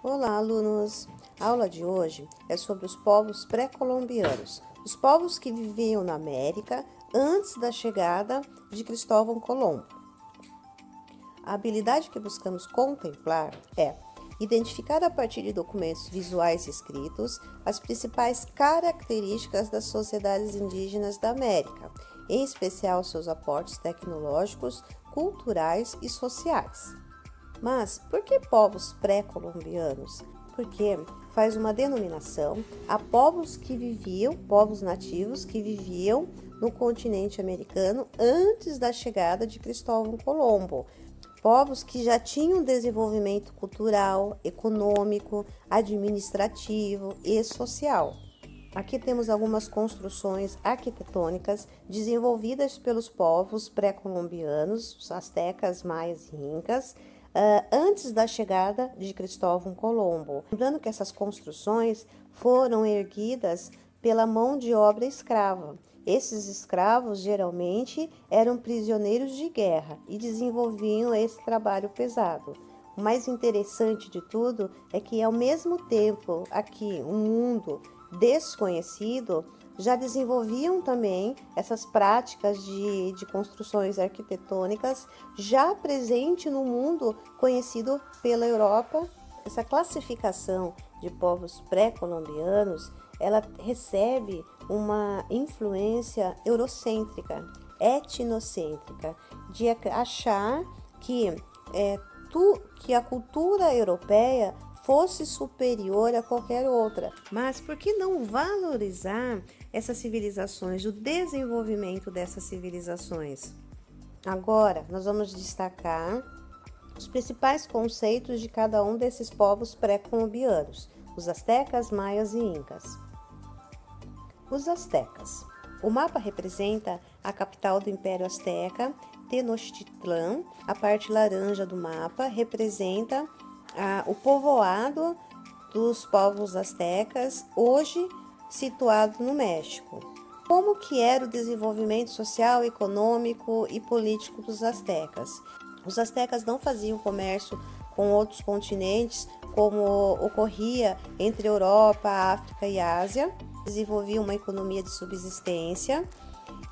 Olá, alunos! A aula de hoje é sobre os povos pré-colombianos, os povos que viviam na América antes da chegada de Cristóvão Colombo. A habilidade que buscamos contemplar é identificar a partir de documentos visuais escritos as principais características das sociedades indígenas da América, em especial seus aportes tecnológicos, culturais e sociais. Mas por que povos pré-colombianos? Porque faz uma denominação a povos nativos que viviam no continente americano antes da chegada de Cristóvão Colombo. Povos que já tinham desenvolvimento cultural, econômico, administrativo e social. Aqui temos algumas construções arquitetônicas desenvolvidas pelos povos pré-colombianos, os astecas, maias e incas, antes da chegada de Cristóvão Colombo. Lembrando que essas construções foram erguidas pela mão de obra escrava. Esses escravos geralmente eram prisioneiros de guerra e desenvolviam esse trabalho pesado. O mais interessante de tudo é que, ao mesmo tempo, aqui, um mundo desconhecido, já desenvolviam também essas práticas de construções arquitetônicas já presente no mundo conhecido pela Europa. Essa classificação de povos pré-colombianos, ela recebe uma influência eurocêntrica, etnocêntrica, de achar que a cultura europeia fosse superior a qualquer outra. Mas por que não valorizar essas civilizações, o desenvolvimento dessas civilizações? Agora, nós vamos destacar os principais conceitos de cada um desses povos pré-colombianos, os astecas, maias e incas. Os astecas. O mapa representa a capital do Império Azteca, Tenochtitlan. A parte laranja do mapa representa o povoado dos povos astecas, hoje situado no México. Como que era o desenvolvimento social, econômico e político dos astecas? Os astecas não faziam comércio com outros continentes, como ocorria entre Europa, África e Ásia. Desenvolviam uma economia de subsistência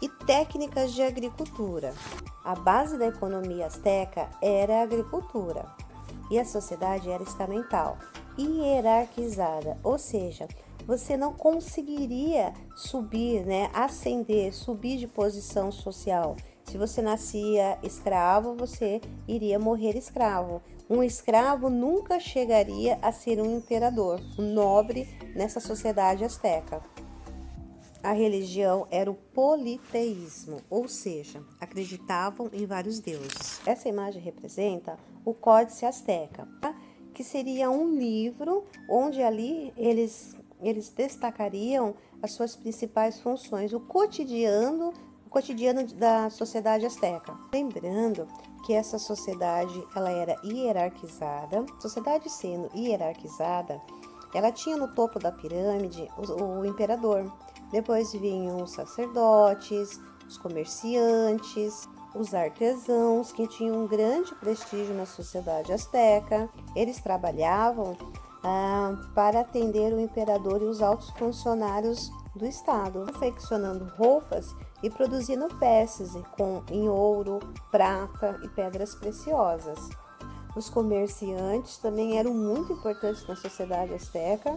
e técnicas de agricultura. A base da economia asteca era a agricultura. E a sociedade era estamental, hierarquizada, ou seja, você não conseguiria subir, ascender, subir de posição social. Se você nascia escravo, você iria morrer escravo. Um escravo nunca chegaria a ser um imperador, um nobre nessa sociedade asteca. A religião era o politeísmo, ou seja, acreditavam em vários deuses. Essa imagem representa o Códice Azteca, que seria um livro onde ali eles destacariam as suas principais funções, o cotidiano da sociedade azteca. Lembrando que essa sociedade ela era hierarquizada. A sociedade sendo hierarquizada, ela tinha no topo da pirâmide o imperador. Depois vinham os sacerdotes, os comerciantes, os artesãos, que tinham um grande prestígio na sociedade azteca. Eles trabalhavam para atender o imperador e os altos funcionários do Estado, confeccionando roupas e produzindo peças em ouro, prata e pedras preciosas. Os comerciantes também eram muito importantes na sociedade azteca.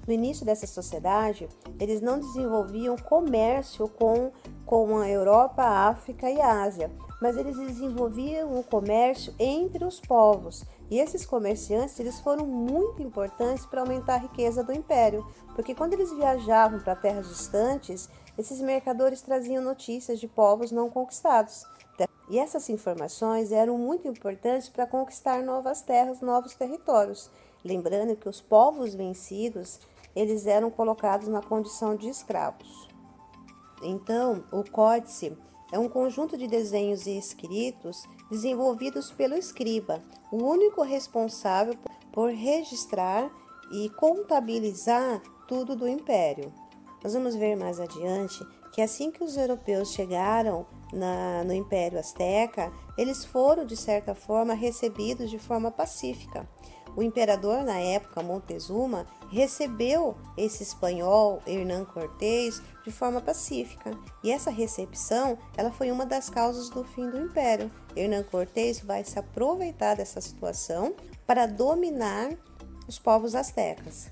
No início dessa sociedade, eles não desenvolviam comércio com a Europa, a África e a Ásia, mas eles desenvolviam o comércio entre os povos. E esses comerciantes eles foram muito importantes para aumentar a riqueza do império, porque quando eles viajavam para terras distantes, esses mercadores traziam notícias de povos não conquistados. E essas informações eram muito importantes para conquistar novas terras, novos territórios. Lembrando que os povos vencidos eles eram colocados na condição de escravos. Então, o códice é um conjunto de desenhos e escritos desenvolvidos pelo escriba, o único responsável por registrar e contabilizar tudo do império. Nós vamos ver mais adiante que assim que os europeus chegaram no Império Azteca, eles foram, de certa forma, recebidos de forma pacífica. O imperador, na época, Montezuma, recebeu esse espanhol, Hernán Cortés, de forma pacífica. E essa recepção, ela foi uma das causas do fim do império. Hernán Cortés vai se aproveitar dessa situação para dominar os povos astecas.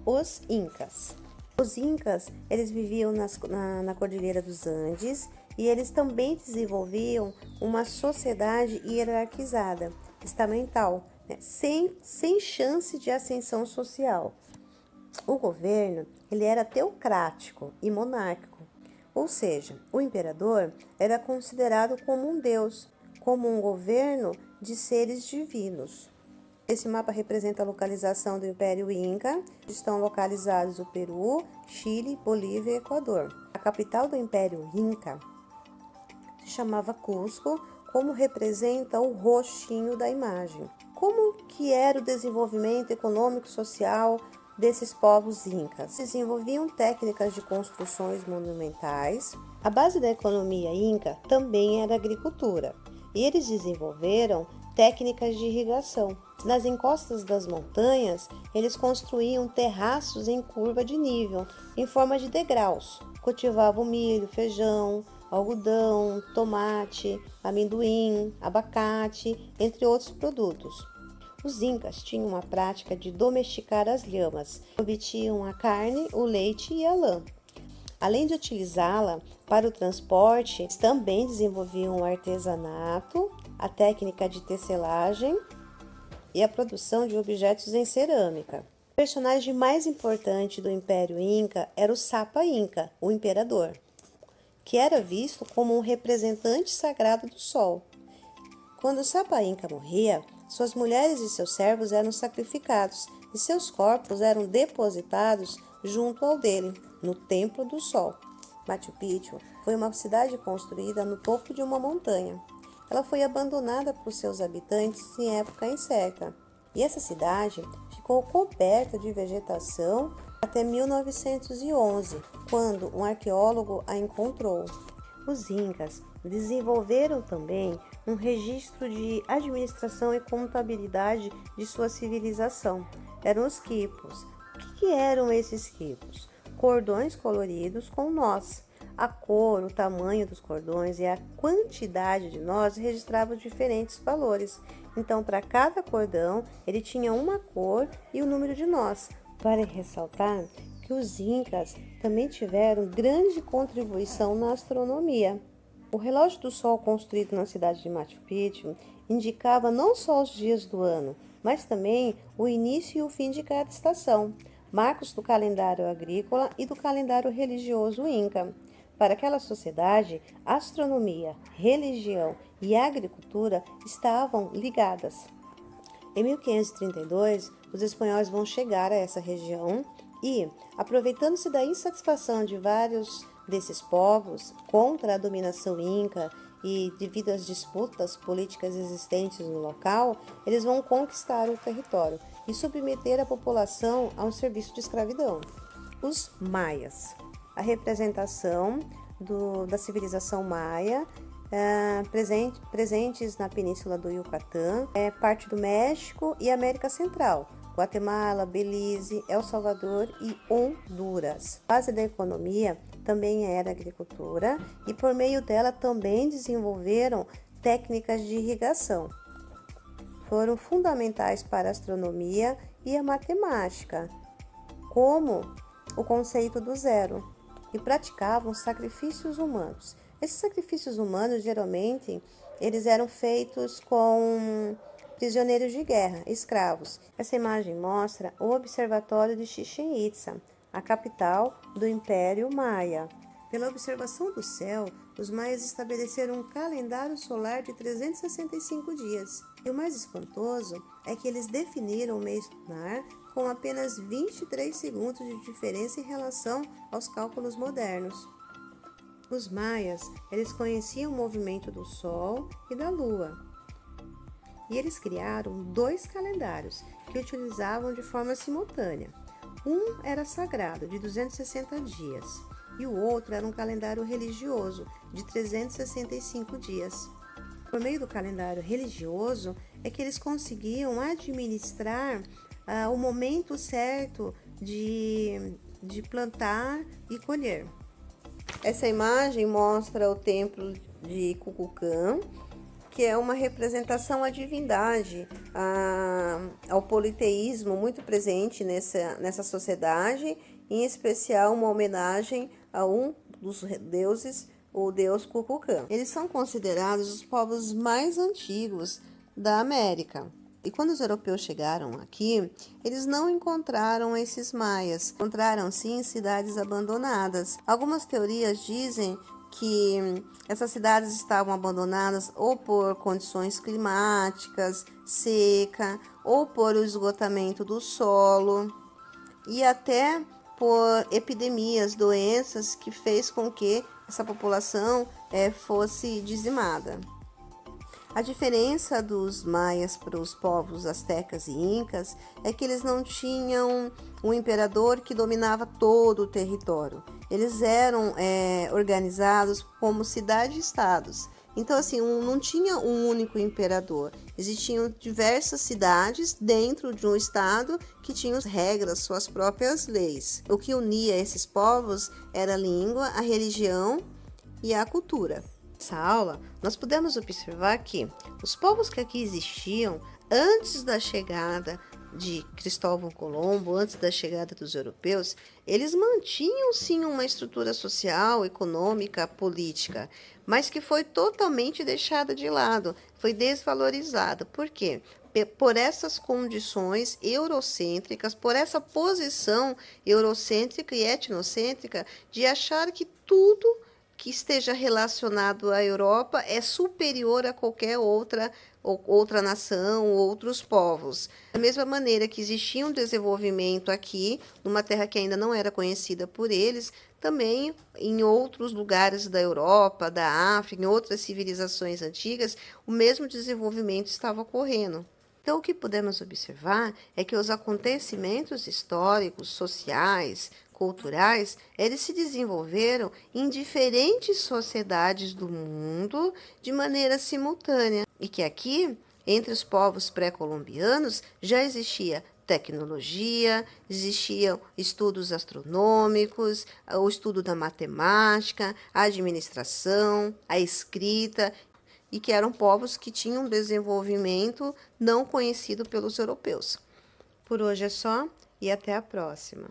Os Incas. Os Incas, eles viviam na Cordilheira dos Andes e eles também desenvolviam uma sociedade hierarquizada, estamental, né? sem chance de ascensão social. O governo, ele era teocrático e monárquico, ou seja, o imperador era considerado como um deus, como um governo de seres divinos. Esse mapa representa a localização do Império Inca. Estão localizados o Peru, Chile, Bolívia e Equador. A capital do Império Inca se chamava Cusco, como representa o rostinho da imagem. Como que era o desenvolvimento econômico e social desses povos incas? Desenvolviam técnicas de construções monumentais. A base da economia inca também era a agricultura, e eles desenvolveram técnicas de irrigação. Nas encostas das montanhas, eles construíam terraços em curva de nível, em forma de degraus. Cultivavam milho, feijão, algodão, tomate, amendoim, abacate, entre outros produtos. Os incas tinham uma prática de domesticar as lhamas, obtinham a carne, o leite e a lã. Além de utilizá-la para o transporte, eles também desenvolviam o artesanato, a técnica de tecelagem e a produção de objetos em cerâmica. O personagem mais importante do Império Inca era o Sapa Inca, o imperador, que era visto como um representante sagrado do sol. Quando o Sapa Inca morria, suas mulheres e seus servos eram sacrificados e seus corpos eram depositados junto ao dele, no Templo do Sol. Machu Picchu foi uma cidade construída no topo de uma montanha. Ela foi abandonada por seus habitantes em época incerta, e essa cidade ficou coberta de vegetação até 1911, quando um arqueólogo a encontrou. Os incas desenvolveram também um registro de administração e contabilidade de sua civilização. Eram os quipos. O que eram esses quipos? Cordões coloridos com nós. A cor, o tamanho dos cordões e a quantidade de nós registravam diferentes valores. Então, para cada cordão, ele tinha uma cor e o número de nós. Para ressaltar que os incas também tiveram grande contribuição na astronomia. O relógio do sol construído na cidade de Machu Picchu indicava não só os dias do ano, mas também o início e o fim de cada estação, marcos do calendário agrícola e do calendário religioso inca. Para aquela sociedade, astronomia, religião e agricultura estavam ligadas. Em 1532, os espanhóis vão chegar a essa região e, aproveitando-se da insatisfação de vários desses povos contra a dominação inca e devido às disputas políticas existentes no local, eles vão conquistar o território e submeter a população a um serviço de escravidão. Os maias. A representação da civilização maia, presentes na península do Yucatán, parte do México e América Central, Guatemala, Belize, El Salvador e Honduras. A base da economia também era a agricultura e por meio dela também desenvolveram técnicas de irrigação. Foram fundamentais para a astronomia e a matemática, como o conceito do zero, e praticavam sacrifícios humanos. Esses sacrifícios humanos, geralmente, eles eram feitos com prisioneiros de guerra, escravos. Essa imagem mostra o Observatório de Chichén Itzá, a capital do Império Maia. Pela observação do céu, os maias estabeleceram um calendário solar de 365 dias. E o mais espantoso é que eles definiram o mês lunar com apenas 23 segundos de diferença em relação aos cálculos modernos. Os maias, eles conheciam o movimento do Sol e da Lua. E eles criaram 2 calendários que utilizavam de forma simultânea. Um era sagrado, de 260 dias, e o outro era um calendário religioso, de 365 dias. Por meio do calendário religioso, é que eles conseguiam administrar o momento certo de plantar e colher. Essa imagem mostra o templo de Kukulcã, que é uma representação à divindade, ao politeísmo muito presente nessa sociedade, em especial uma homenagem a um dos deuses, o deus Kukulcã. Eles são considerados os povos mais antigos da América. E quando os europeus chegaram aqui, eles não encontraram esses maias, encontraram sim cidades abandonadas. Algumas teorias dizem que essas cidades estavam abandonadas ou por condições climáticas, seca, ou por o esgotamento do solo e até por epidemias, doenças que fez com que essa população fosse dizimada. A diferença dos maias para os povos astecas e incas é que eles não tinham um imperador que dominava todo o território. Eles eram organizados como cidade-estados. Então, assim, não tinha um único imperador. Existiam diversas cidades dentro de um estado que tinham regras, suas próprias leis. O que unia esses povos era a língua, a religião e a cultura. Nessa aula, nós pudemos observar que os povos que aqui existiam antes da chegada de Cristóvão Colombo, antes da chegada dos europeus, eles mantinham sim uma estrutura social, econômica, política, mas que foi totalmente deixada de lado, foi desvalorizada. Por quê? Por essas condições eurocêntricas, por essa posição eurocêntrica e etnocêntrica de achar que tudo que esteja relacionado à Europa é superior a qualquer outra nação ou outros povos. Da mesma maneira que existia um desenvolvimento aqui, numa terra que ainda não era conhecida por eles, também em outros lugares da Europa, da África, em outras civilizações antigas, o mesmo desenvolvimento estava ocorrendo. Então, o que podemos observar é que os acontecimentos históricos, sociais, culturais, eles se desenvolveram em diferentes sociedades do mundo de maneira simultânea. E que aqui, entre os povos pré-colombianos, já existia tecnologia, existiam estudos astronômicos, o estudo da matemática, a administração, a escrita, e que eram povos que tinham um desenvolvimento não conhecido pelos europeus. Por hoje é só e até a próxima.